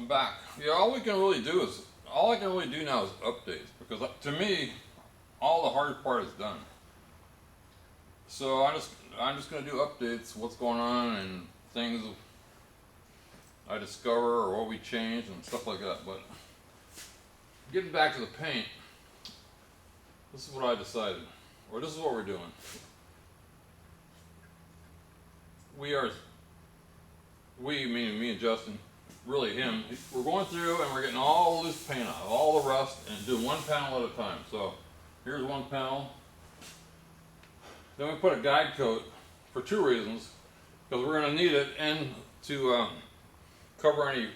I'm back. Yeah, all I can really do now is updates, because to me, all the hard part is done. So I'm just gonna do updates, what's going on and things I discover or what we change and stuff like that. But getting back to the paint, this is what I decided, or this is what we're doing. We, meaning me and Justin, really him, we're going through and we're getting all this paint off, all the rust, and doing one panel at a time. So here's one panel. Then we put a guide coat for two reasons, because we're going to need it and to cover any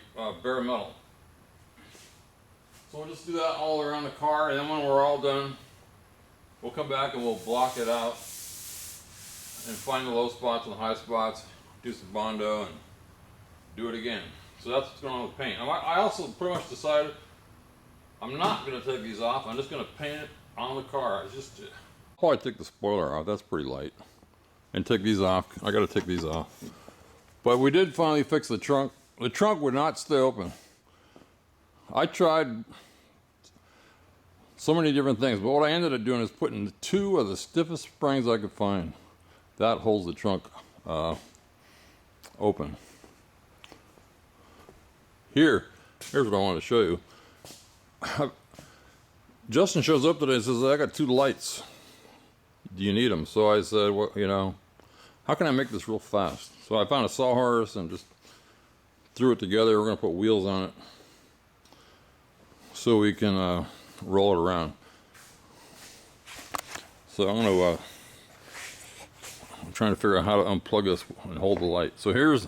bare metal. So we'll just do that all around the car, and then when we're all done, we'll come back and we'll block it out and find the low spots and the high spots, do some Bondo, and do it again. So that's what's going on with paint. I also pretty much decided I'm not going to take these off. I'm just going to paint it on the car. It's just, I'll probably take the spoiler off. That's pretty light. And take these off. I got to take these off. But we did finally fix the trunk. The trunk would not stay open. I tried so many different things, but what I ended up doing is putting two of the stiffest springs I could find. That holds the trunk open. Here's what I want to show you. Justin shows up today and says, I got two lights. Do you need them? So I said, well, you know, how can I make this real fast? So I found a sawhorse and just threw it together. We're going to put wheels on it so we can roll it around. So I'm trying to figure out how to unplug this and hold the light. So here's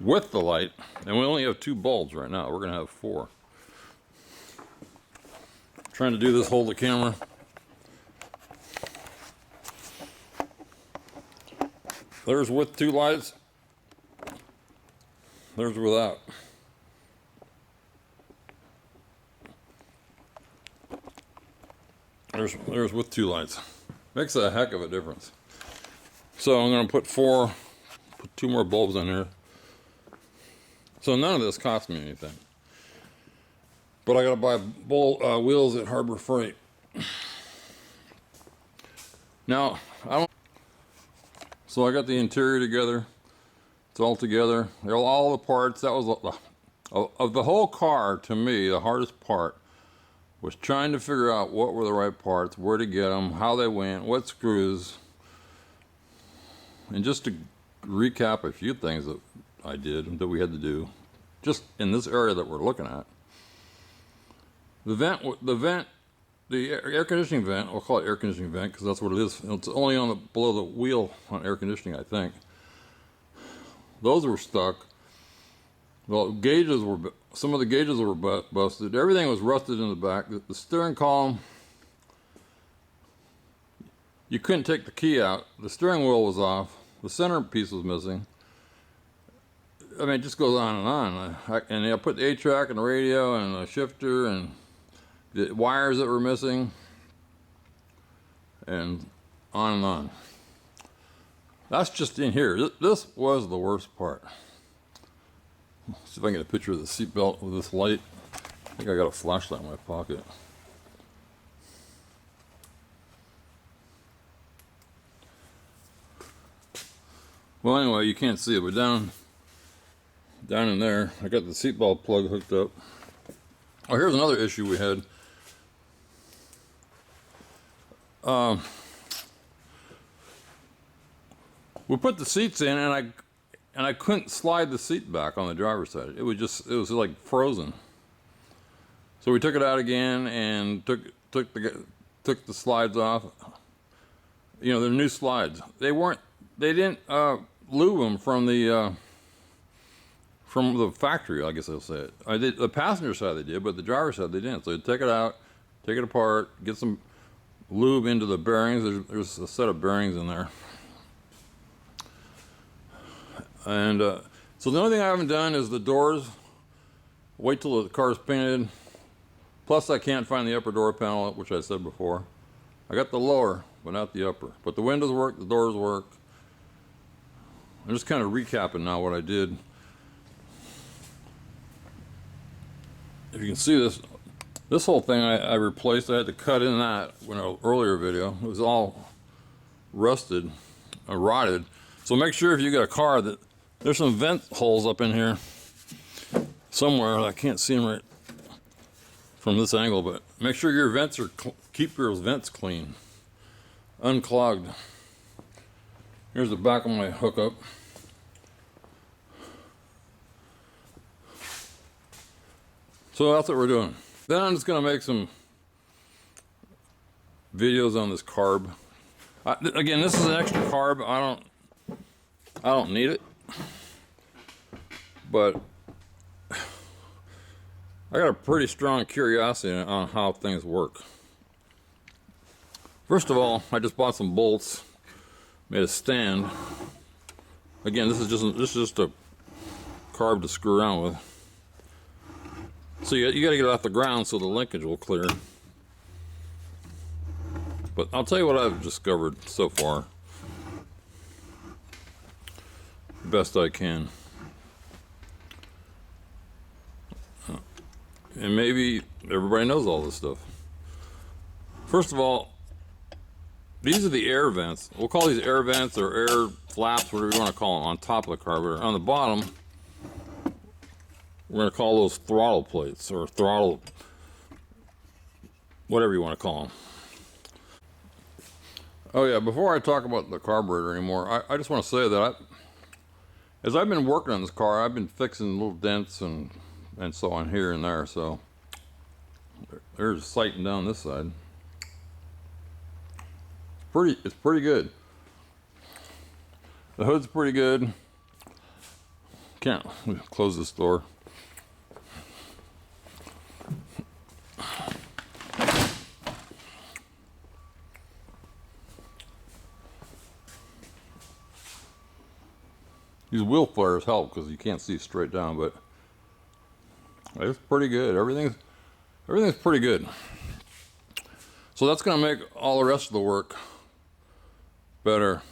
with the light, and we only have 2 bulbs right now. We're going to have 4. Trying to do this, hold the camera. There's with 2 lights. There's without. There's with 2 lights. Makes a heck of a difference. So I'm going to put 2 more bulbs in here. So none of this cost me anything. But I got to buy wheels at Harbor Freight. Now, so I got the interior together. It's all together. All the parts. That was of the whole car. To me, the hardest part was trying to figure out what were the right parts, where to get them, how they went, what screws. And just to recap a few things that I did, that we had to do, just in this area that we're looking at. The air conditioning vent, we'll call it air conditioning vent because that's what it is. It's only on below the wheel on air conditioning, I think. Those were stuck. Well, some of the gauges were busted. Everything was rusted in the back. The steering column, you couldn't take the key out. The steering wheel was off. The center piece was missing. I mean, it just goes on and on. And I put the 8-track and the radio and the shifter and the wires that were missing, and on. That's just in here. This was the worst part. Let's see if I can get a picture of the seatbelt with this light. I think I got a flashlight in my pocket. Well, anyway, you can't see it, but down in there, I got the seatbelt plug hooked up. Oh, here's another issue we had. We put the seats in, and I couldn't slide the seat back on the driver's side. It was like frozen. So we took it out again and took the slides off. You know, they're new slides. They didn't lube them from the factory, I guess I'll say it. I did the passenger side they did, but the driver's side they didn't. So you take it out, take it apart, get some lube into the bearings. There's a set of bearings in there. And so the only thing I haven't done is the doors. Wait till the car's painted. Plus I can't find the upper door panel, which I said before. I got the lower, but not the upper. But the windows work, the doors work. I'm just kind of recapping now what I did. if you can see this whole thing I replaced. I had to cut in that in an earlier video. It was all rusted, rotted. So make sure if you got a car that there's some vent holes up in here somewhere. I can't see them right from this angle, but make sure your vents are keep your vents clean, unclogged. Here's the back of my hookup. So that's what we're doing. Then I'm just gonna make some videos on this carb. Again, this is an extra carb. I don't need it, but I got a pretty strong curiosity on how things work. First of all, I just bought some bolts, made a stand. Again, this is just a carb to screw around with. So you got to get it off the ground so the linkage will clear. But I'll tell you what I've discovered so far, the best I can. And maybe everybody knows all this stuff. First of all, these are the air vents. We'll call these air vents or air flaps, whatever you want to call them, on top of the carburetor. On the bottom, we're going to call those throttle plates or throttle, whatever you want to call them. Oh yeah, before I talk about the carburetor anymore, I just want to say that as I've been working on this car, I've been fixing little dents and so on here and there. So there's sighting down this side. It's pretty good. The hood's pretty good. Can't close this door. These wheel flares help because you can't see straight down, but it's pretty good. Everything's pretty good. So that's going to make all the rest of the work better.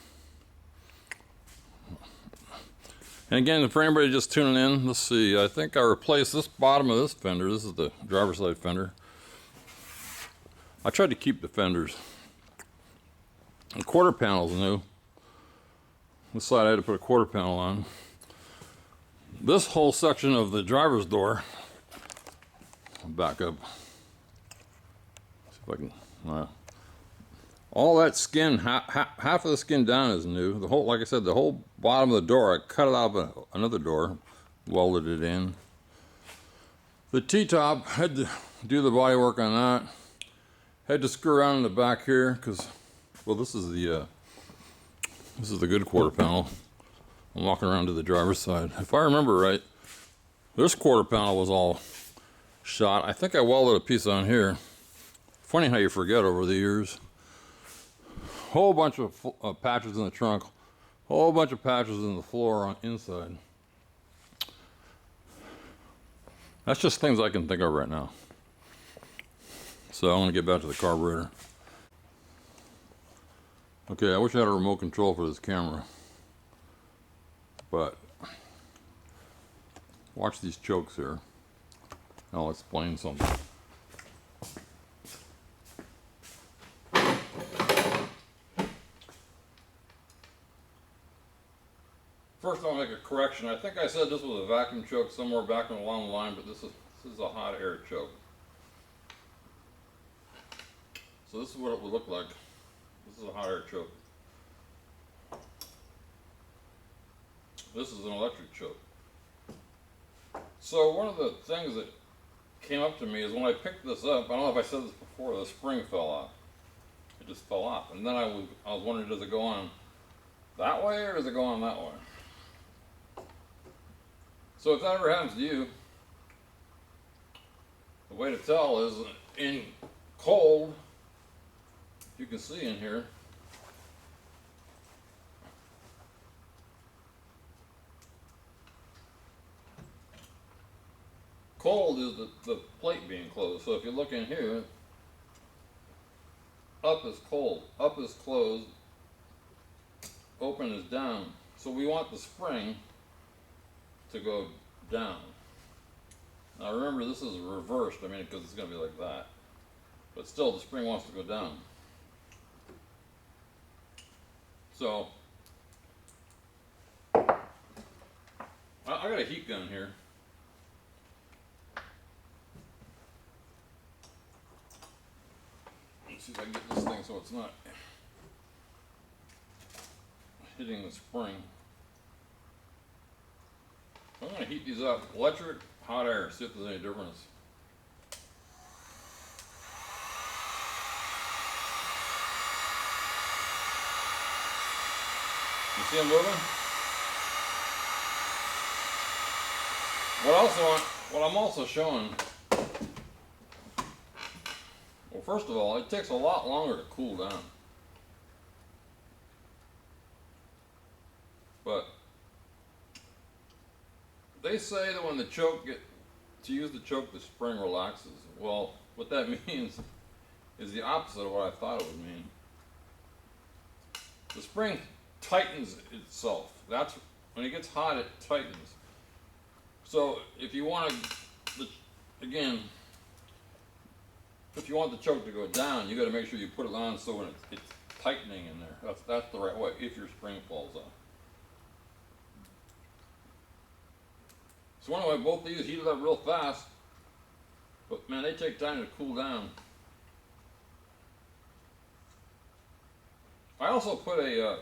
And again, for anybody just tuning in, let's see. I think I replaced this bottom of this fender. This is the driver's side fender. I tried to keep the fenders. The quarter panel's new. This side I had to put a quarter panel on. This whole section of the driver's door, I'll back up. See if I can. All that skin, half of the skin down is new. The whole, like I said, the whole bottom of the door, I cut it out of another door, welded it in. The T-top, had to do the body work on that. Had to screw around in the back here because, well, this is the good quarter panel. I'm walking around to the driver's side. If I remember right, this quarter panel was all shot. I think I welded a piece on here. Funny how you forget over the years. Whole bunch of patches in the trunk. Whole bunch of patches in the floor on inside. That's just things I can think of right now. So I'm gonna get back to the carburetor. Okay, I wish I had a remote control for this camera, but watch these chokes here. I'll explain something. First I'll make a correction. I think I said this was a vacuum choke somewhere back along the line, but this is a hot air choke. So this is what it would look like. This is a hot air choke. This is an electric choke. So one of the things that came up to me is when I picked this up, I don't know if I said this before, the spring fell off. It just fell off. And then I was wondering, does it go on that way or does it go on that way? So if that ever happens to you, the way to tell is in cold, you can see in here, cold is the plate being closed. So if you look in here, up is cold, up is closed, open is down. So we want the spring to go down. Now remember, this is reversed, I mean, because it's going to be like that. But still, the spring wants to go down. So, I got a heat gun here. Let's see if I can get this thing so it's not hitting the spring. I'm going to heat these up. Electric, hot air, see if there's any difference. You see them moving? What I'm also showing, well, first of all, it takes a lot longer to cool down. But they say that when the choke to use the choke, the spring relaxes. Well, what that means is the opposite of what I thought it would mean. The spring tightens itself. That's when it gets hot, it tightens. So if you want to, again, if you want the choke to go down, you got to make sure you put it on so when it's tightening in there. That's the right way. If your spring falls off. So anyway, both these heated up real fast, but man, they take time to cool down. I also put I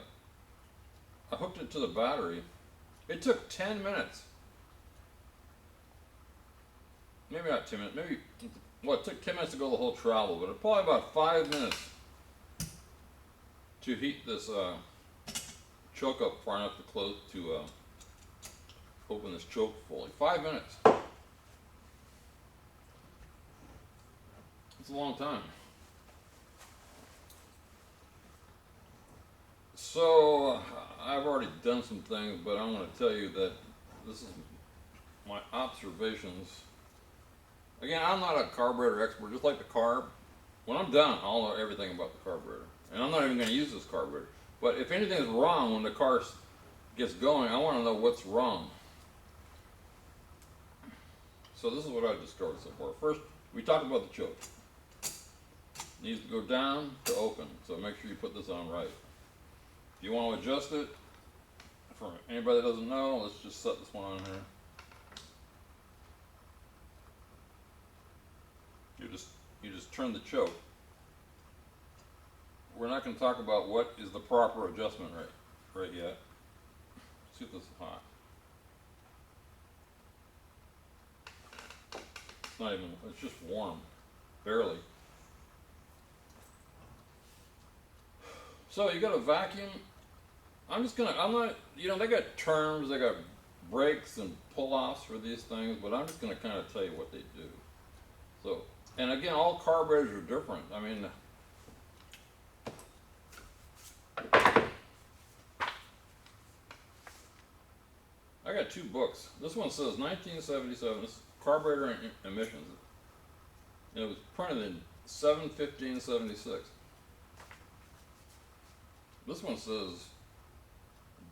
hooked it to the battery. It took 10 minutes. Maybe not 10 minutes, maybe, well, it took 10 minutes to go the whole travel, but it probably about 5 minutes to heat this choke up far enough to close, to open this choke fully. 5 minutes. It's a long time. So, I've already done some things, but I'm going to tell you that this is my observations. Again, I'm not a carburetor expert, just like the carb. When I'm done, I'll know everything about the carburetor. And I'm not even going to use this carburetor. But if anything's wrong when the car gets going, I want to know what's wrong. So this is what I've discovered so far. First, we talked about the choke. It needs to go down to open, so make sure you put this on right. If you want to adjust it, for anybody that doesn't know, let's just set this one on here. You just turn the choke. We're not going to talk about what is the proper adjustment right yet. Let's see if this is hot. It's not even, it's just warm, barely. So you got a vacuum. I'm not, you know, they got terms, they got brakes and pull-offs for these things, but I'm just going to kind of tell you what they do. So, and again, all carburetors are different. I mean, I got two books. This one says 1977, this is carburetor emissions. And it was printed in 7/15/76. This one says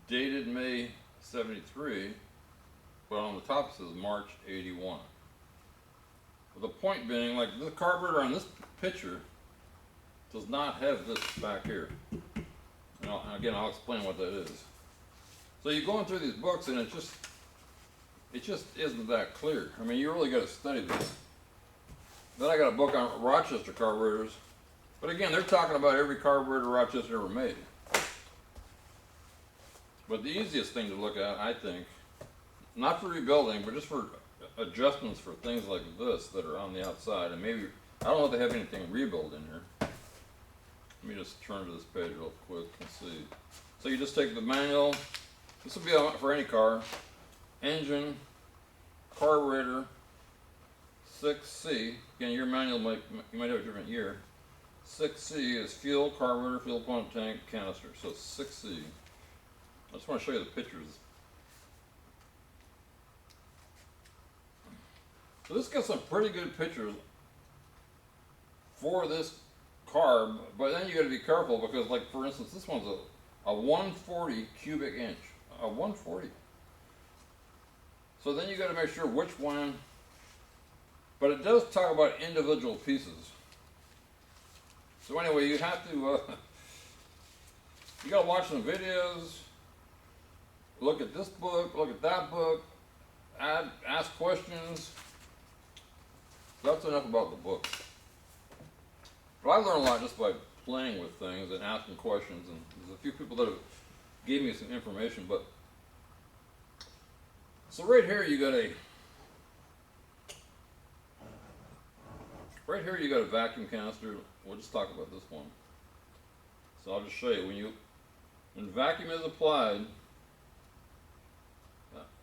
dated May 73, but on the top it says March 81. The point being, like, the carburetor on this picture does not have this back here. And again, I'll explain what that is. So you're going through these books and it just isn't that clear. I mean, you really got to study this. Then I got a book on Rochester carburetors, but again, they're talking about every carburetor Rochester ever made. But the easiest thing to look at, I think, not for rebuilding, but just for adjustments for things like this that are on the outside, and maybe, I don't know if they have anything rebuild in here. Let me just turn to this page real quick and see. So you just take the manual, this will be for any car, engine, carburetor, 6C, again your manual you might have a different year. 6C is fuel, carburetor, fuel pump, tank, canister, so 6C. I just want to show you the pictures. So this gets some pretty good pictures for this carb, but then you got to be careful because, like, for instance, this one's a 140 cubic inch, a 140. So then you got to make sure which one But it does talk about individual pieces. So anyway, you have to, you gotta watch some videos, look at this book, look at that book, ask questions. That's enough about the book. But I learned a lot just by playing with things and asking questions, and there's a few people that have gave me some information. But so right here you got a vacuum canister. We'll just talk about this one. So I'll just show you when vacuum is applied.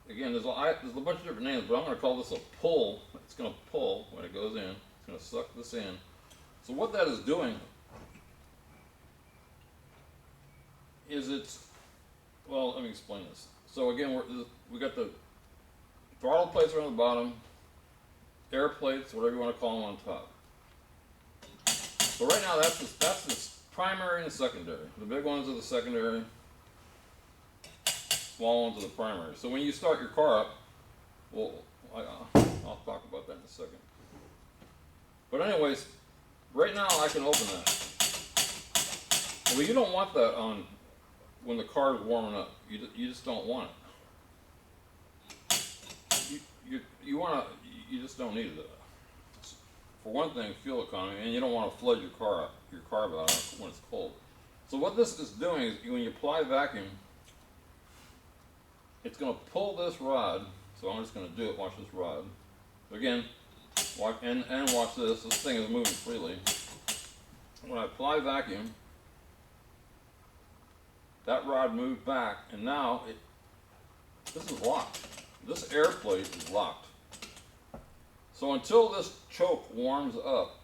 Again, there's a bunch of different names, but I'm going to call this a pull. It's going to pull when it goes in. It's going to suck this in. So what that is doing is well, let me explain this. So again, we got the throttle plates are on the bottom, air plates, whatever you want to call them, on top. So right now that's the primary and secondary. The big ones are the secondary, small ones are the primary. So when you start your car up, well, I'll talk about that in a second. But anyways, right now I can open that. Well, you don't want that on when the car is warming up. You just don't want it. You just don't need it. For one thing, fuel economy, and you don't want to flood your carb out when it's cold. So what this is doing is when you apply vacuum, it's going to pull this rod. So I'm just going to do it. Watch this rod. Again, watch this. This thing is moving freely. When I apply vacuum, that rod moved back, and now this is locked. This air plate is locked. So until this choke warms up,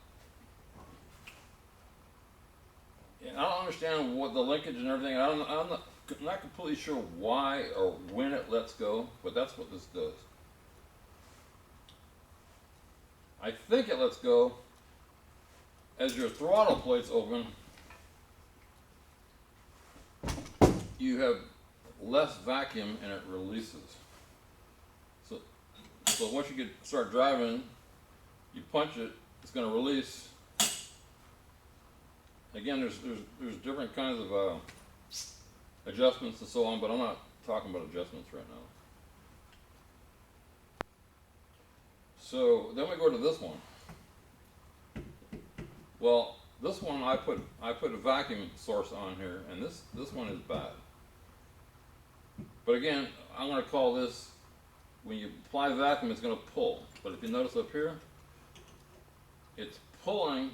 and I don't understand what the linkage and everything. I'm not completely sure why or when it lets go, but that's what this does. I think it lets go as your throttle plates open. You have less vacuum and it releases. So once you start driving, you punch it, it's going to release. Again, there's different kinds of adjustments and so on, but I'm not talking about adjustments right now. So then we go to this one. Well, this one I put a vacuum source on here, and this one is bad. But again, I'm going to call this, when you apply vacuum, it's going to pull. But if you notice up here, it's pulling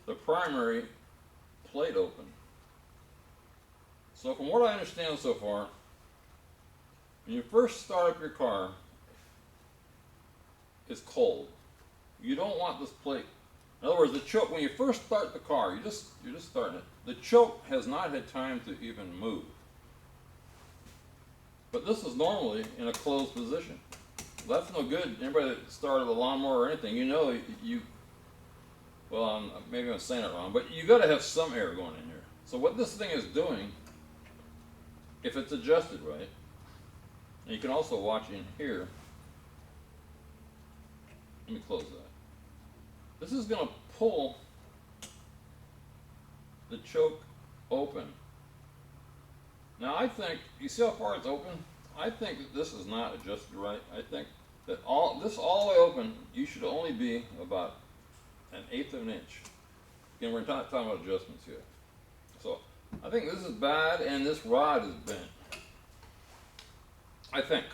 the primary plate open. So from what I understand so far, when you first start up your car, it's cold. You don't want this plate. In other words, the choke, when you first start the car, you're just starting it. The choke has not had time to even move. But this is normally in a closed position. That's no good. Anybody that started a lawnmower or anything, you know, well, maybe I'm saying it wrong, but you got to have some air going in here. So what this thing is doing, if it's adjusted right, and you can also watch in here. Let me close that. This is going to pull the choke open. Now I think, you see how far it's open? I think that this is not adjusted right. I think that this all the way open, you should only be about 1/8 of an inch. Again, we're not talking about adjustments here. So I think this is bad, and this rod is bent. I think.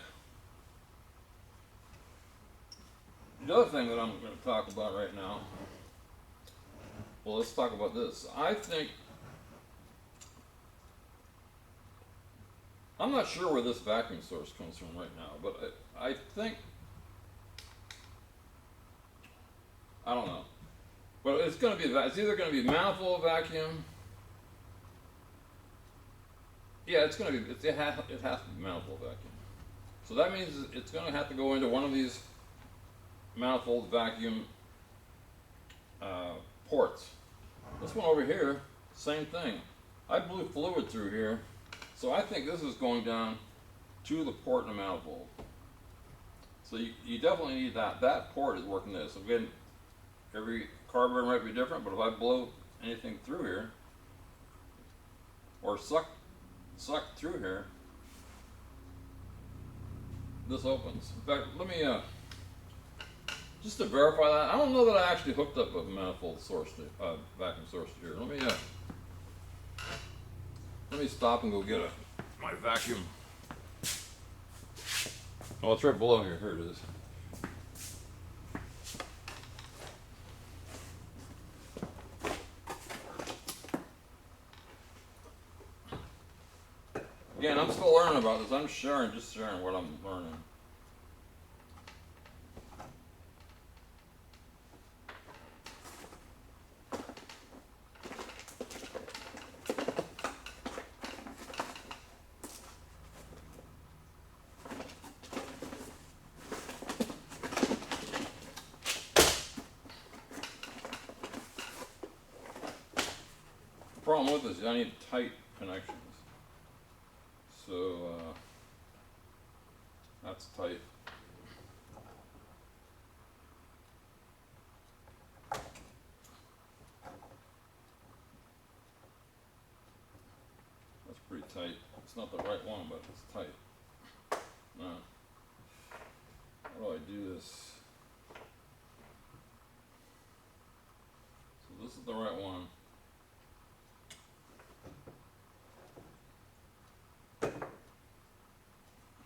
The other thing that I'm going to talk about right now, well, let's talk about this. I think, I'm not sure where this vacuum source comes from right now, but I think, I don't know. But it's going to be, it's either going to be manifold vacuum. Yeah, it's going to be, it has to be manifold vacuum. So that means it's going to have to go into one of these manifold vacuum ports. This one over here, same thing. I blew fluid through here, so I think this is going down to the port in the manifold. So you definitely need that. That port is working this. So again, every carburetor might be different, but if I blow anything through here, or suck through here, this opens. In fact, let me just to verify that. I don't know that I actually hooked up a manifold source to vacuum source to here. Let me stop and go get my vacuum. Oh, it's right below here. Here it is. Again, I'm still learning about this. I'm just sharing what I'm learning. The problem with this is I need tight connections. So that's tight. That's pretty tight. It's not the right one, but it's tight. Now, how do I do this? So this is the right one.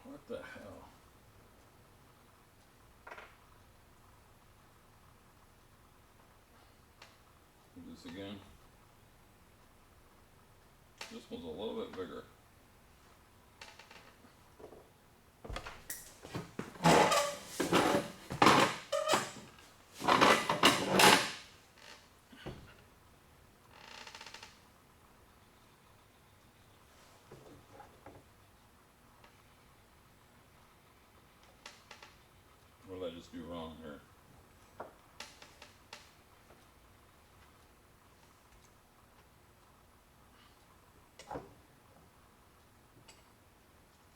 What the hell? Do this again. This one's a little bit bigger. What did I just do wrong here?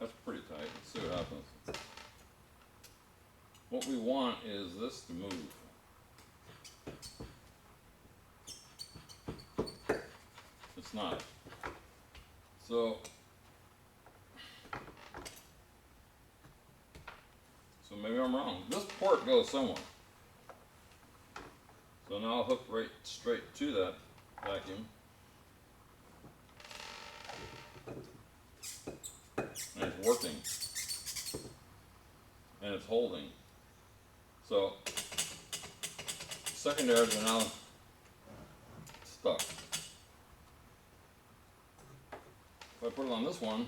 That's pretty tight. Let's see what happens. What we want is this to move. It's not. So maybe I'm wrong. This port goes somewhere. So now I'll hook right straight to that vacuum. And it's working. And it's holding. So secondaries are now stuck. If I put it on this one,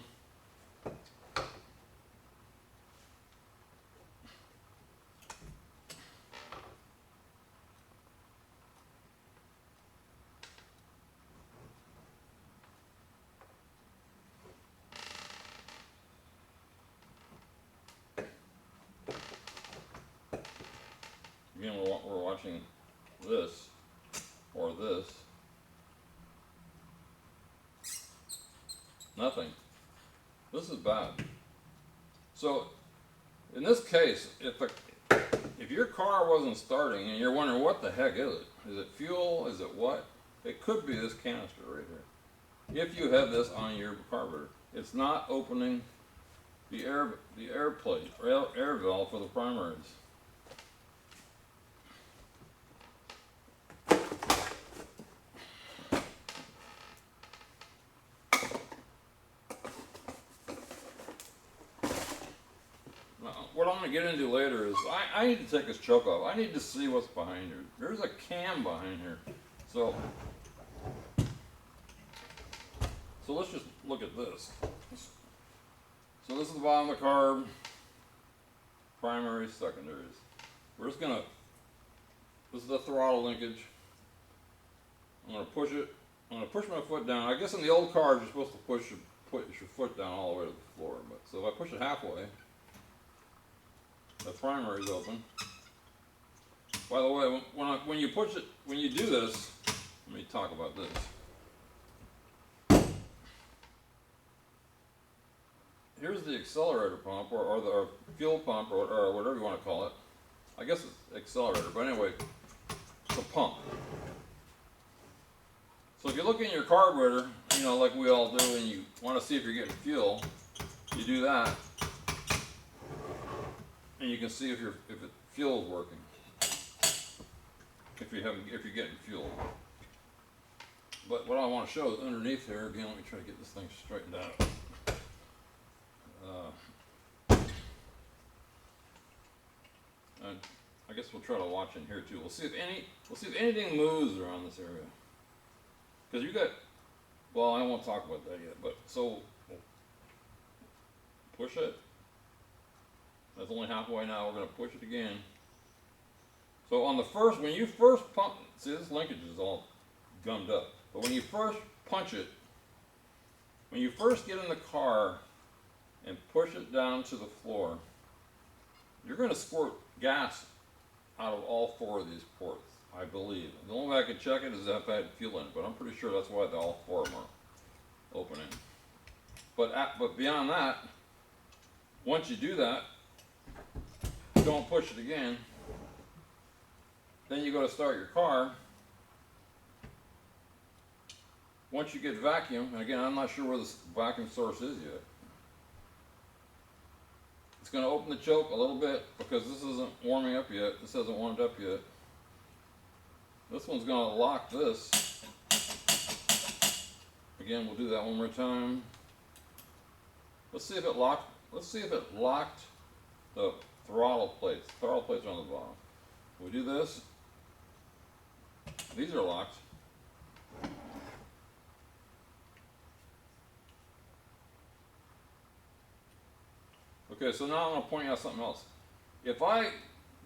again, we're watching this or this. Nothing. This is bad. So, in this case, if your car wasn't starting and you're wondering what the heck is it? Is it fuel? Is it what? It could be this canister right here. If you have this on your carburetor, it's not opening the air plate or air valve for the primaries. What I'm going to get into later is I need to take this choke off. I need to see what's behind here. There's a cam behind here. So let's just look at this. So this is the bottom of the carb, primaries, secondaries. We're just going to, this is the throttle linkage. I'm going to push it. I'm going to push my foot down. I guess in the old cars you're supposed to put your foot down all the way to the floor. But so if I push it halfway, the primary is open. By the way, when you push it, when you do this, let me talk about this. here's the accelerator pump, or the fuel pump, or whatever you want to call it. I guess it's accelerator, but anyway, it's a pump. So if you look in your carburetor, you know, like we all do, and you want to see if you're getting fuel, you do that, and you can see if fuel is working. If you're getting fuel. But what I want to show is underneath here. Again, let me try to get this thing straightened out. And I guess we'll try to watch in here too. We'll see if anything moves around this area. Because you got, well, I won't talk about that yet. But so push it. That's only halfway now. We're going to push it again. So on the first, when you first pump, see this linkage is all gummed up. But when you first punch it, when you first get in the car and push it down to the floor, you're going to squirt gas out of all 4 of these ports, I believe. The only way I can check it is if I had fuel in it, but I'm pretty sure that's why all 4 of them are opening. But beyond that, once you do that, don't push it again. Then you go to start your car. Once you get vacuum, and again, I'm not sure where this vacuum source is yet. It's going to open the choke a little bit because this isn't warming up yet. This hasn't warmed up yet. This one's going to lock this. Again, we'll do that one more time. Let's see if it locked. Let's see if it locked the throttle plates. Throttle plates are on the bottom. We do this. These are locked. Okay, so now I'm going to point out something else. If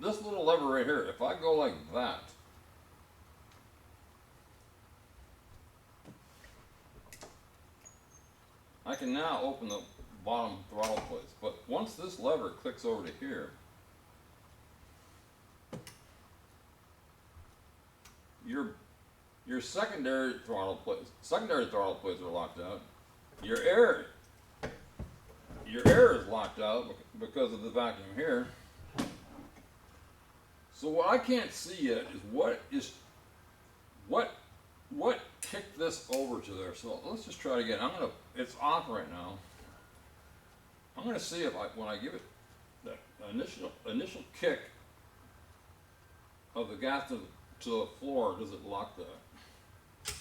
this little lever right here, if I go like that, I can now open the bottom throttle plates. But once this lever clicks over to here, your secondary throttle plates are locked out. Your air is locked out because of the vacuum here. So what I can't see yet is what kicked this over to there. So let's just try it again. It's off right now. I'm gonna see if when I give it the initial kick of the gas to the floor, does it lock that?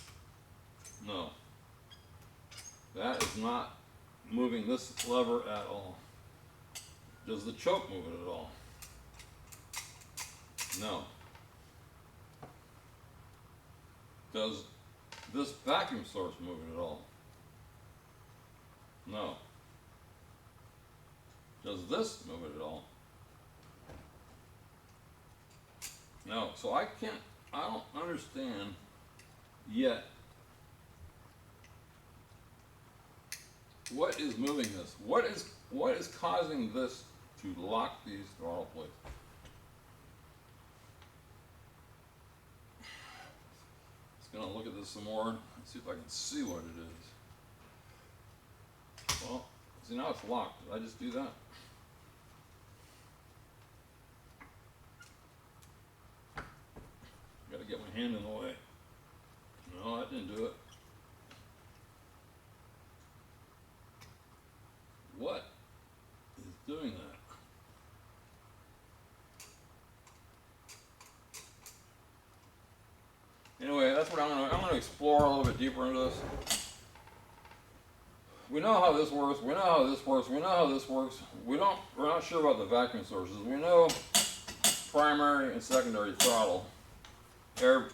No. That is not moving this lever at all. Does the choke move it at all? No. Does this vacuum source move it at all? No. Does this move it at all? No. So I don't understand yet what is moving this. What is causing this to lock these throttle plates? Just gonna look at this some more and see if I can see what it is. Well, see, now it's locked. Did I just do that? Gotta get my hand in the way. No, I didn't do it. What is doing that? Anyway, that's what I'm gonna explore a little bit deeper into this. We know how this works. We know how this works. We know how this works. We're not sure about the vacuum sources. We know primary and secondary throttle, air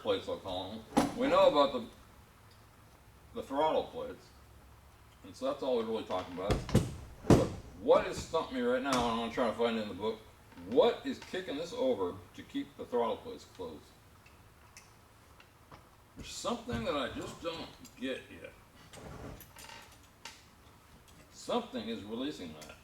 plates, I'll call them. We know about the throttle plates, and so that's all we're really talking about. But what is stumping me right now, and I'm going to try to find it in the book, what is kicking this over to keep the throttle plates closed? There's something that I just don't get yet. Something is releasing that.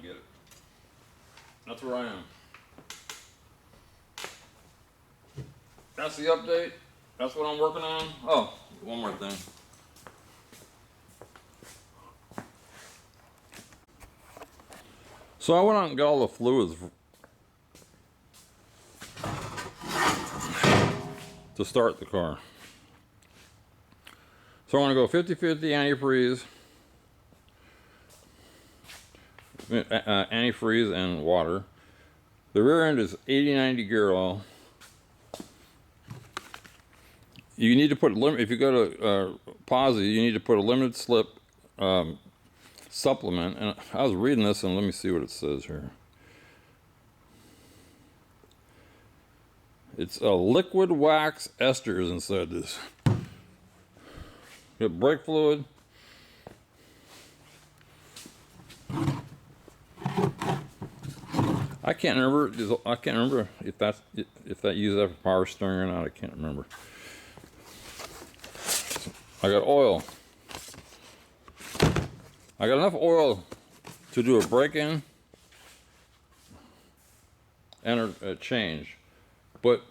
get it. That's where I am. That's the update. That's what I'm working on. Oh, one more thing. So I went out and got all the fluids to start the car. So I'm going to go 50-50 antifreeze, antifreeze and water. The rear end is 80-90 gear oil. You need to put if you go to Posi, you need to put a limited slip supplement. And I was reading this, and let me see what it says here. It's a liquid wax esters inside this. You got brake fluid. I can't remember if that uses that for power steering or not. I can't remember. I got oil. I got enough oil to do a break-in and a change, but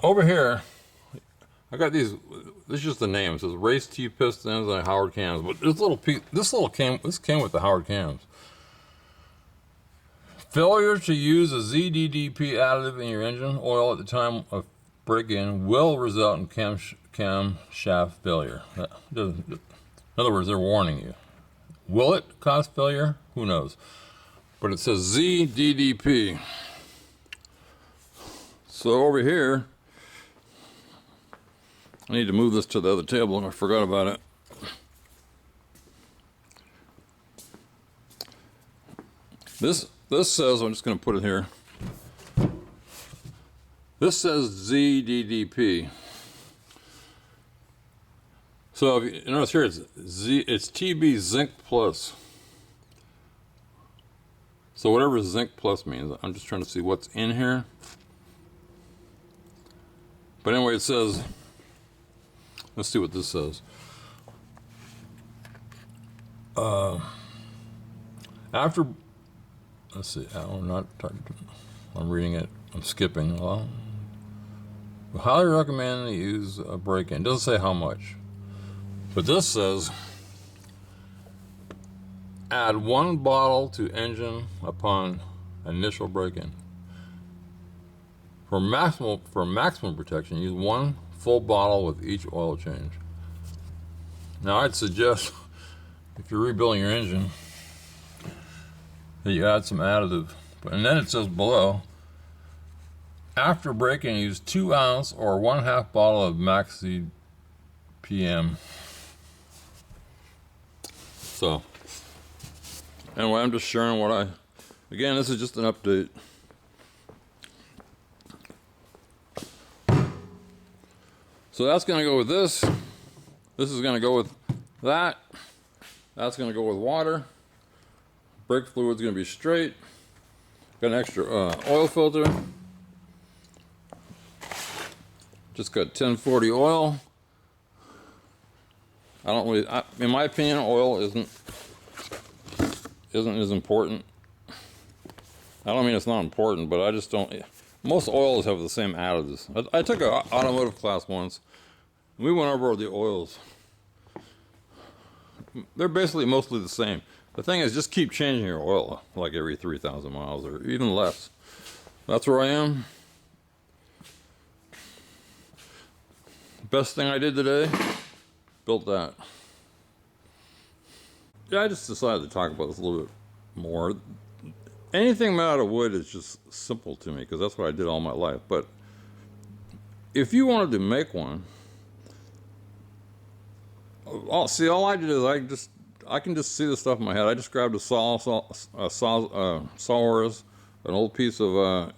over here I got these. This is just the name. It says Race T pistons and Howard cams, but this came with the Howard cams. Failure to use a ZDDP additive in your engine oil at the time of break-in will result in camshaft failure. In other words, they're warning you. Will it cause failure? Who knows? But it says ZDDP. So over here, I need to move this to the other table. I forgot about it. This says, I'm just going to put it here. This says ZDDP. So if you notice here, it's TB Zinc Plus. So whatever Zinc Plus means, I'm just trying to see what's in here. But anyway, it says, let's see what this says. Let's see, I'm reading it, I'm skipping. Well, we highly recommend you use a break-in. It doesn't say how much. But this says, add 1 bottle to engine upon initial break-in. For maximum protection, use 1 full bottle with each oil change. Now I'd suggest, if you're rebuilding your engine, that you add some additive. And then it says below, after break-in, use 2 ounce or 1/2 bottle of Maxi PM. So, anyway, I'm just sharing again, this is just an update. So that's going to go with this. This is going to go with that. That's going to go with water. Brake fluid's going to be straight. Got an extra oil filter. Just got 1040 oil. I don't really, in my opinion, oil isn't as important. I don't mean it's not important, but I just don't. Most oils have the same additives. I took an automotive class once. We went over the oils. They're basically mostly the same. The thing is, just keep changing your oil like every 3,000 miles or even less. That's where I am. Best thing I did today, built that. Yeah, I just decided to talk about this a little bit more. Anything made out of wood is just simple to me because that's what I did all my life. But if you wanted to make one, all I did is I can just see the stuff in my head. I just grabbed a sawhorse, an old piece of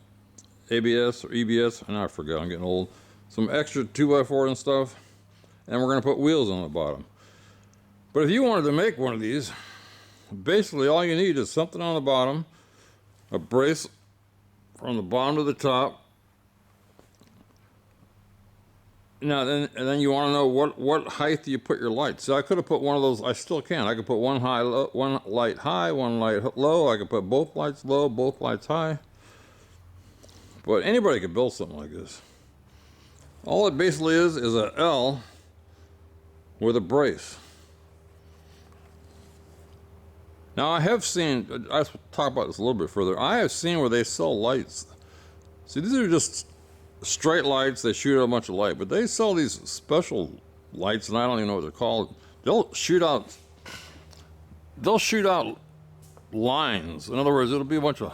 ABS or EBS, and I forget, I'm getting old. Some extra 2x4 and stuff, and we're going to put wheels on the bottom. But if you wanted to make one of these, basically all you need is something on the bottom, a brace from the bottom to the top, Now then, and then you want to know what height do you put your lights. So I could have put one of those. I still can. I could put one light high, one light low. I could put both lights low, both lights high. But anybody could build something like this. All it basically is a L with a brace. Now I have seen, I'll talk about this a little bit further. I have seen where they sell lights. See, these are just straight lights. They shoot out a bunch of light, but they sell these special lights, and I don't even know what they're called. They'll shoot out lines. In other words, it'll be a bunch of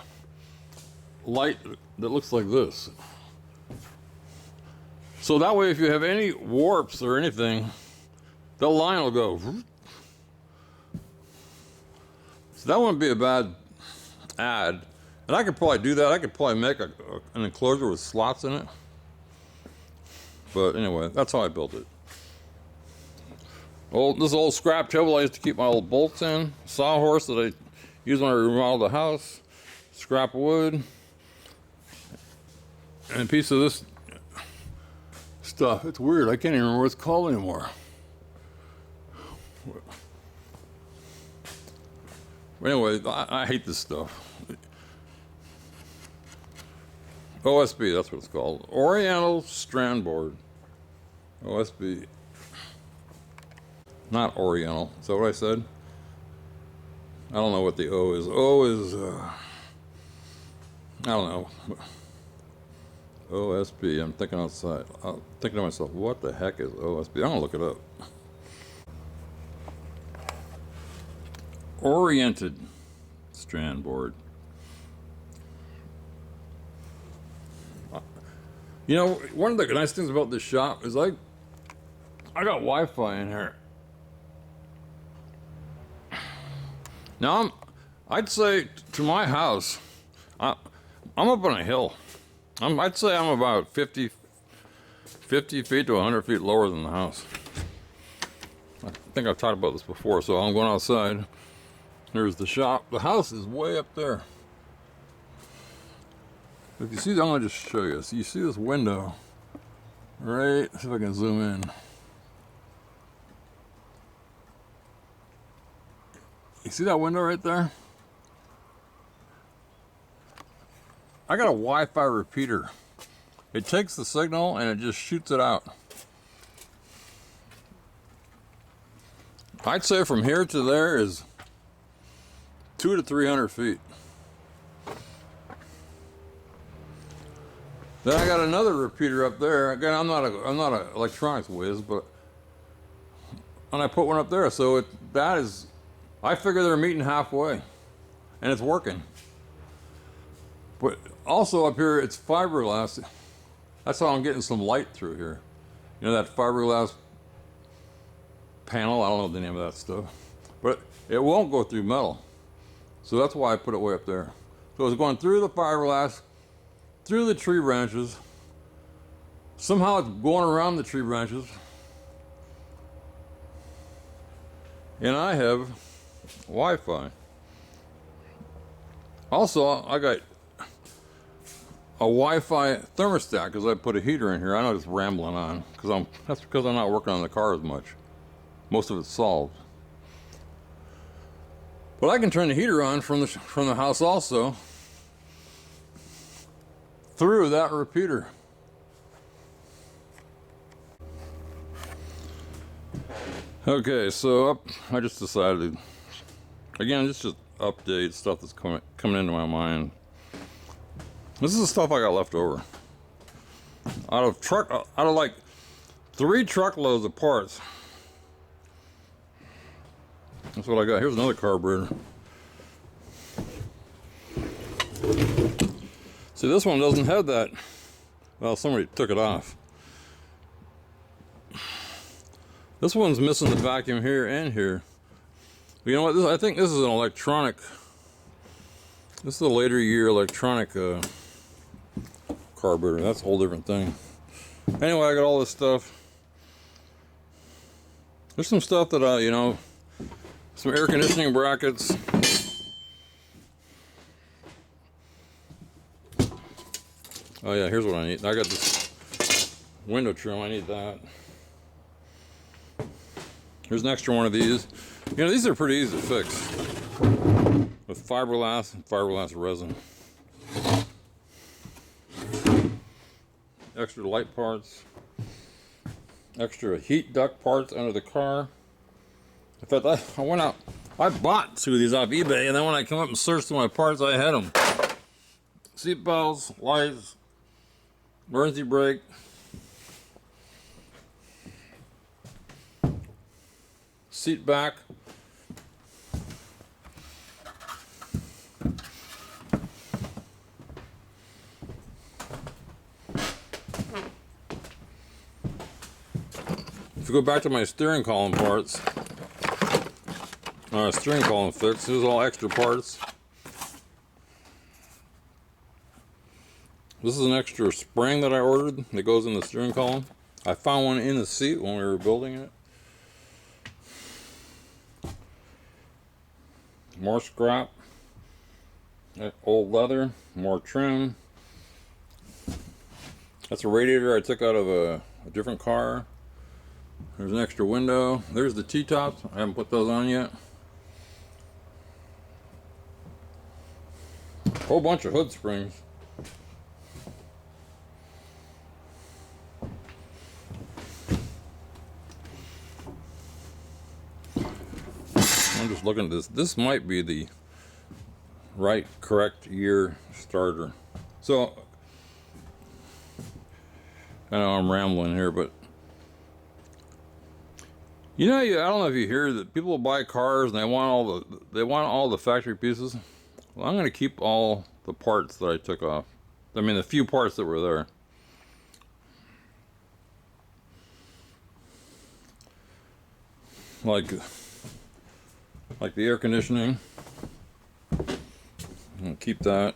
light that looks like this. So that way, if you have any warps or anything, the line will go. So that wouldn't be a bad ad. And I could probably do that. I could probably make an enclosure with slots in it. But anyway, that's how I built it. This old scrap table I used to keep my old bolts in. Sawhorse that I used when I remodeled the house. Scrap wood. And a piece of this stuff. It's weird. I can't even remember what it's called anymore. Anyway, I hate this stuff. OSB, that's what it's called. Oriental strand board. OSB. Not Oriental. Is that what I said? I don't know what the O is. O is, I don't know. OSB. I'm thinking outside. I'm thinking to myself, what the heck is OSB? I'm going to look it up. Oriented strand board. You know, one of the nice things about this shop is I got Wi-Fi in here. Now I'd say to my house, I'm up on a hill. I'd say I'm about 50 feet to 100 feet lower than the house. I think I've talked about this before, so I'm going outside. There's the shop. The house is way up there. If you see, I'm going to just show you. So you see this window, right? See if I can zoom in. You see that window right there? I got a Wi-Fi repeater. It takes the signal and it just shoots it out. I'd say from here to there is 200 to 300 feet. Then I got another repeater up there. Again, I'm not an electronics whiz, but and I put one up there. So I figure they're meeting halfway, and it's working. But also up here, it's fiberglass. That's how I'm getting some light through here. You know that fiberglass panel? I don't know the name of that stuff, but it won't go through metal. So that's why I put it way up there. So it's going through the fiberglass, through the tree branches. Somehow it's going around the tree branches. And I have Wi-Fi. Also, I got a Wi-Fi thermostat because I put a heater in here. I know it's rambling on that's because I'm not working on the car as much. Most of it's solved. But I can turn the heater on from the house also through that repeater. Okay, so I just decided, again, just update stuff that's coming into my mind. This is the stuff I got left over. Out of like 3 truckloads of parts. That's what I got. Here's another carburetor. See, this one doesn't have that. Well, somebody took it off. This one's missing the vacuum here and here. But you know what? I think this is an electronic. This is a later year electronic carburetor. That's a whole different thing. Anyway, I got all this stuff. There's some stuff that some air conditioning brackets. Oh yeah, here's what I need. I got this Window trim, I need that. Here's an extra one of these. You know, these are pretty easy to fix with fiberglass and fiberglass resin. Extra light parts, extra heat duct parts under the car. In fact, I went out, I bought 2 of these off eBay, and then when I come up and searched through my parts, I had them. Seat belts, lights, emergency brake, seat back, if you go back to my steering column parts, steering column fix, here's all extra parts. This is an extra spring that I ordered that goes in the steering column. I found one in the seat when we were building it. More scrap, old leather, more trim. That's a radiator I took out of a different car. There's an extra window. There's the T-tops. I haven't put those on yet. Whole bunch of hood springs. I'm just looking at this. This might be the right, correct year starter. So, I know I'm rambling here, but you know, I don't know if you hear that people buy cars and they want all the factory pieces. Well, I'm going to keep all the parts that I took off. I mean, the few parts that were there. Like the air conditioning. I'm going to keep that.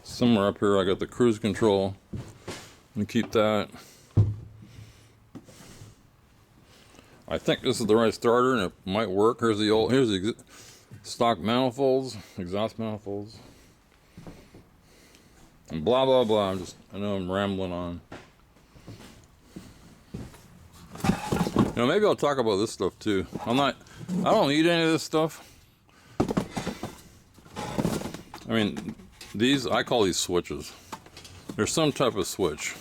Somewhere up here I got the cruise control. And keep that. I think this is the right starter and it might work. Here's the stock manifolds, exhaust manifolds. And blah blah blah. I know I'm rambling on. You know, maybe I'll talk about this stuff too. I don't need any of this stuff. I mean, I call these switches. There's some type of switch.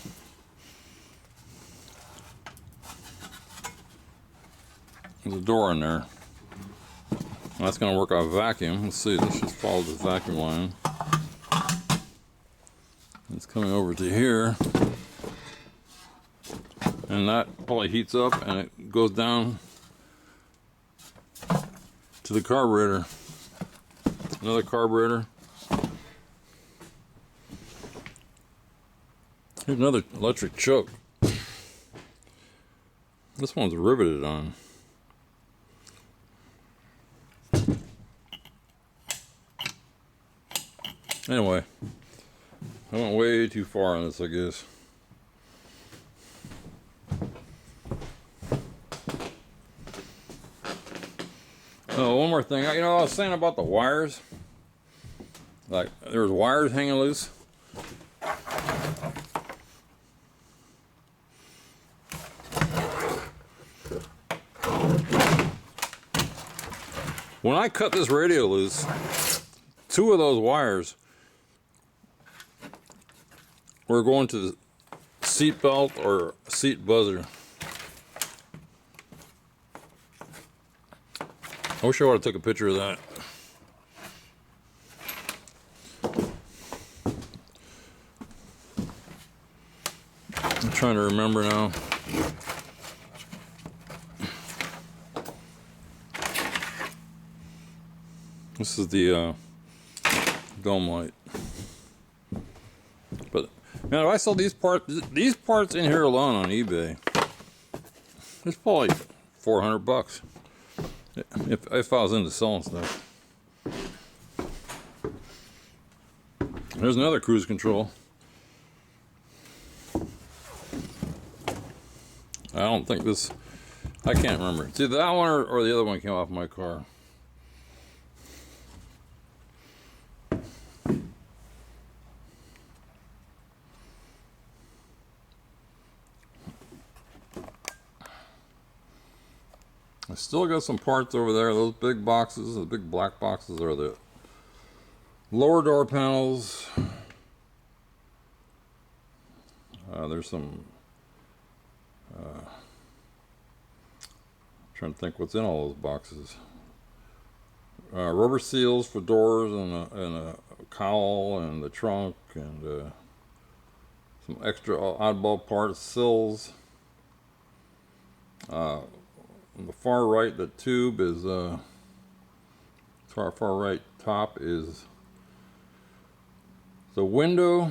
There's a door in there. That's going to work out vacuum. Let's see, let's just follow this vacuum line. It's coming over to here. And that probably heats up and it goes down to the carburetor. Another carburetor. Here's another electric choke. This one's riveted on. Anyway, I went way too far on this, I guess. Oh, one more thing. You know, I was saying about the wires. Like, there was wires hanging loose. When I cut this radio loose, 2 of those wires were going to the seat belt or seat buzzer. I wish I would have took a picture of that. I'm trying to remember now. This is the dome light. But man, if I sell these parts in here alone on eBay, it's probably $400 if I was into selling stuff. There's another cruise control. I don't think this, I can't remember. It's either that one or the other one came off my car. I still got some parts over there. Those big boxes, the big black boxes, are the lower door panels. There's some trying to think what's in all those boxes. Rubber seals for doors, and a cowl, and the trunk, and some extra oddball parts, sills. On the far right, the tube is far right top is the window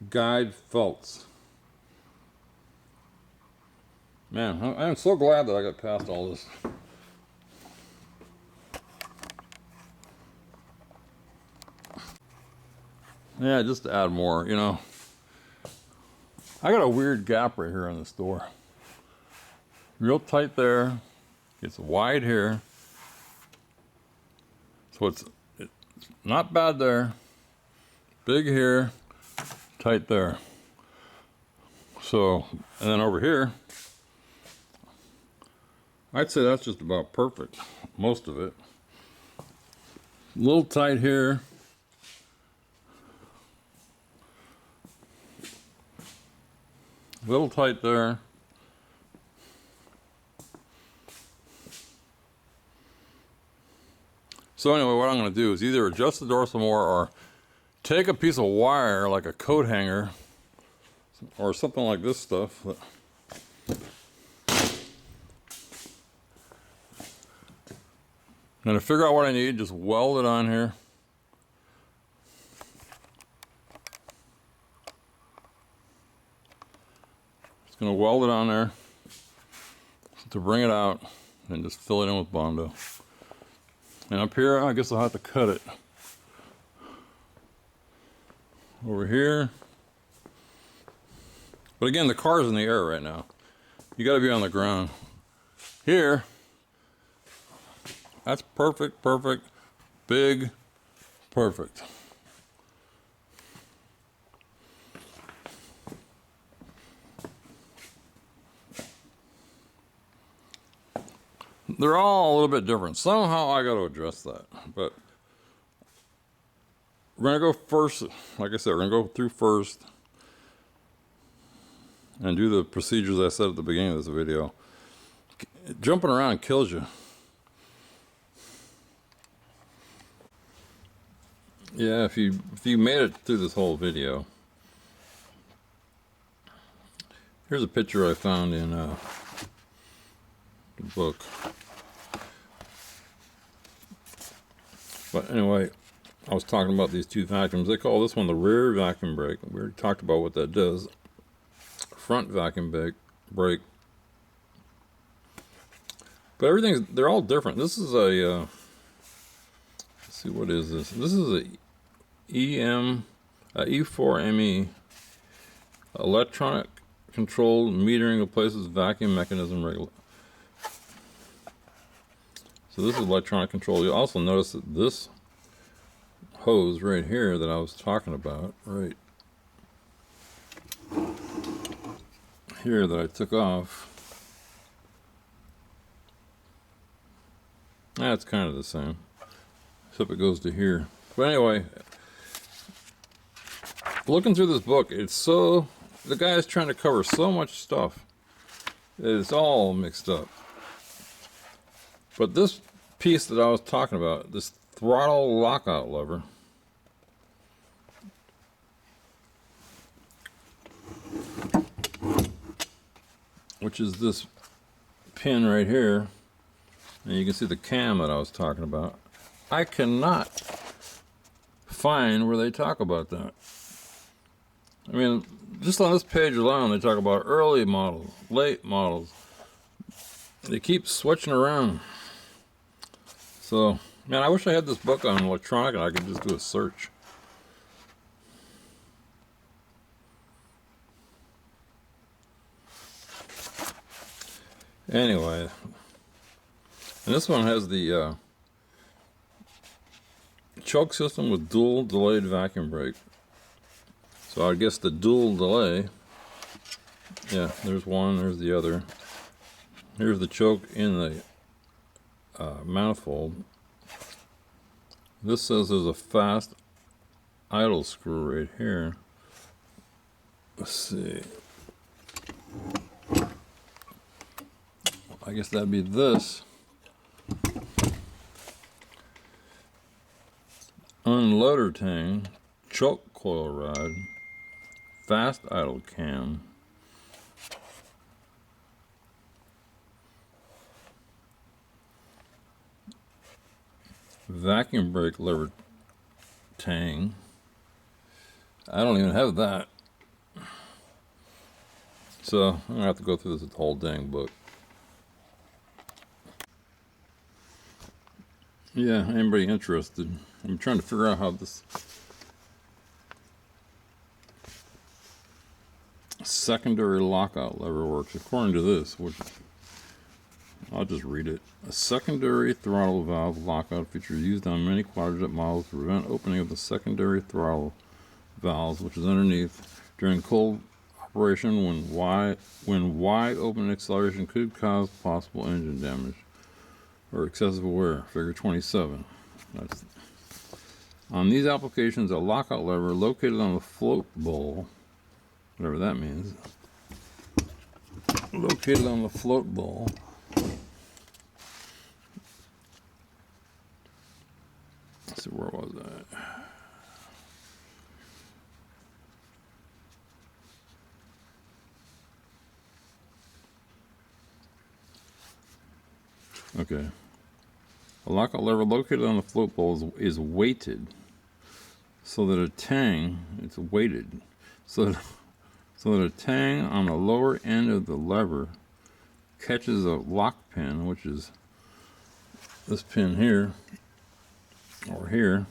guide felts. Man, I'm so glad that I got past all this. Yeah, just to add more, you know. I got a weird gap right here on this door. Real tight there. It's wide here. So it's not bad there. Big here. Tight there. So, and then over here, I'd say that's just about perfect. Most of it. A little tight here. A little tight there. So anyway, what I'm going to do is either adjust the door some more, or take a piece of wire like a coat hanger or something like this stuff. And to figure out what I need, just weld it on here. Just going to weld it on there to bring it out, and just fill it in with Bondo. And up here, I guess I'll have to cut it. Over here. But again, the car's in the air right now. You got to be on the ground. Here, that's perfect, perfect, big, perfect. They're all a little bit different. Somehow I got to address that. But we're going to go first. Like I said, we're going to go through first and do the procedures I said at the beginning of this video. Jumping around kills you. Yeah, if you made it through this whole video. Here's a picture I found in the book. But anyway, I was talking about these two vacuums. They call this one the rear vacuum brake. We already talked about what that does. Front vacuum brake. But they're all different. This is a, let's see, what is this? This is a E4ME, electronic controlled metering replaces vacuum mechanism regulator. So this is electronic control. You'll also notice that this hose right here that I was talking about, right here that I took off, that's kind of the same, except it goes to here. But anyway, looking through this book, the guy is trying to cover so much stuff. It's all mixed up. But this piece that I was talking about, this throttle lockout lever, which is this pin right here, and you can see the cam that I was talking about. I cannot find where they talk about that. I mean, just on this page alone, they talk about early models, late models. They keep switching around. So, man, I wish I had this book on electronic and I could just do a search. Anyway, and this one has the choke system with dual delayed vacuum brake. So I guess the dual delay, yeah, there's one, there's the other. Here's the choke in the manifold. This says there's a fast idle screw right here. Let's see. I guess that'd be this. Unloader tang, choke coil rod, fast idle cam, vacuum brake lever tang. I don't even have that. So I'm gonna have to go through this whole dang book. Yeah, anybody interested? I'm trying to figure out how this secondary lockout lever works according to this, which I'll just read it. A secondary throttle valve lockout feature used on many quadrojet models to prevent opening of the secondary throttle valves, which is underneath, during cold operation when wide open acceleration could cause possible engine damage or excessive wear. Figure 27. On these applications, a lockout lever located on the float bowl, whatever that means, located on the float bowl, let's see, where was that? Okay. A lockout lever located on the float bowl is weighted so that a tang, it's weighted, so that a tang on the lower end of the lever catches a lock pin, which is this pin here, or here,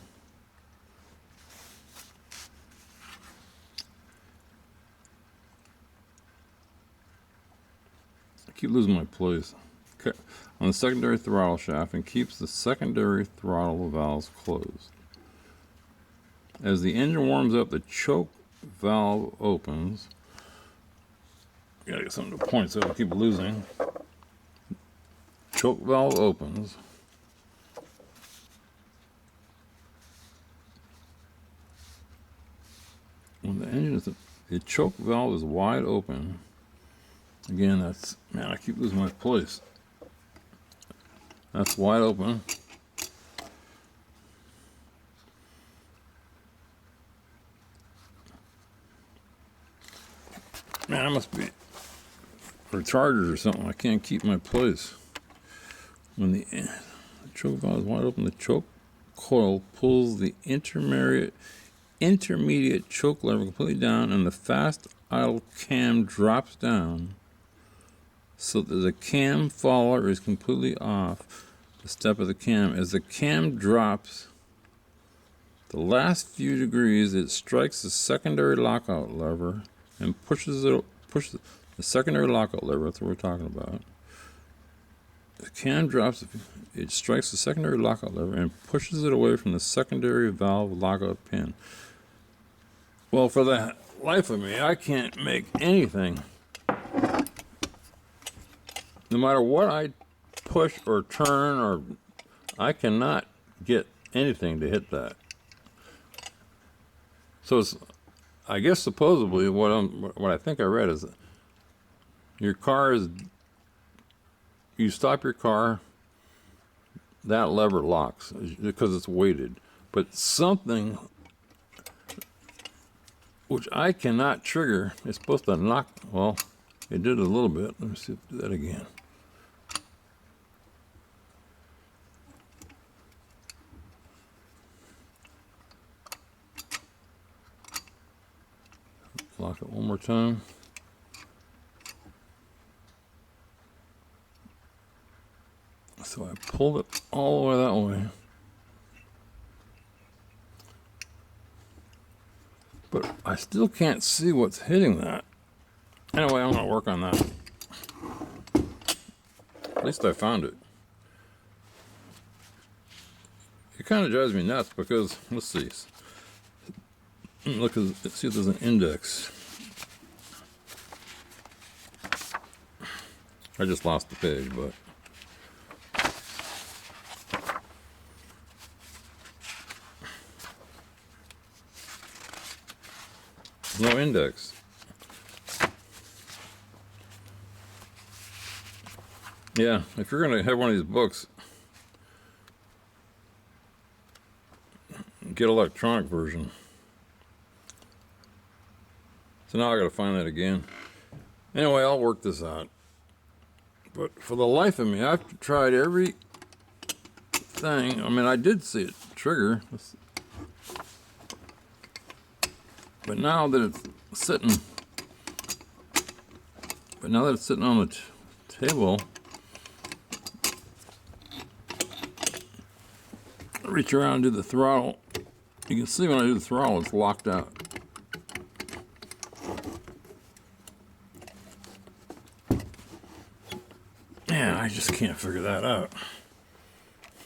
I keep losing my place, on the secondary throttle shaft and keeps the secondary throttle valves closed. As the engine warms up, the choke valve opens. Gotta get something to point so I don't keep losing. Choke valve opens. When the engine is, the choke valve is wide open. Again, that's, man, I keep losing my place. That's wide open. Man, I must be retarded or something. I can't keep my place. When the choke valve is wide open, the choke coil pulls the intermediate choke lever completely down, and the fast idle cam drops down so that the cam follower is completely off the step of the cam. As the cam drops the last few degrees, it strikes the secondary lockout lever and pushes the secondary lockout lever. That's what we're talking about. The cam drops, it strikes the secondary lockout lever and pushes it away from the secondary valve lockout pin. Well, for the life of me, I can't make anything. No matter what I push or turn, or I cannot get anything to hit that. So it's, I guess supposedly what I think I read is your car is, you stop your car, that lever locks because it's weighted. But something which I cannot trigger is supposed to knock, well, it did a little bit. Let me see if I do that again. Lock it one more time. So I pulled it all the way that way. But I still can't see what's hitting that. Anyway, I'm going to work on that. At least I found it. It kind of drives me nuts because, let's see. Look, let's see if there's an index. I just lost the page, but no index. Yeah, if you're gonna have one of these books, get electronic version. So now I gotta find that again. Anyway, I'll work this out. But for the life of me, I've tried every thing. I mean, I did see it trigger. But now that it's sitting, on the table, reach around and do the throttle. You can see when I do the throttle, it's locked out. Man, I just can't figure that out.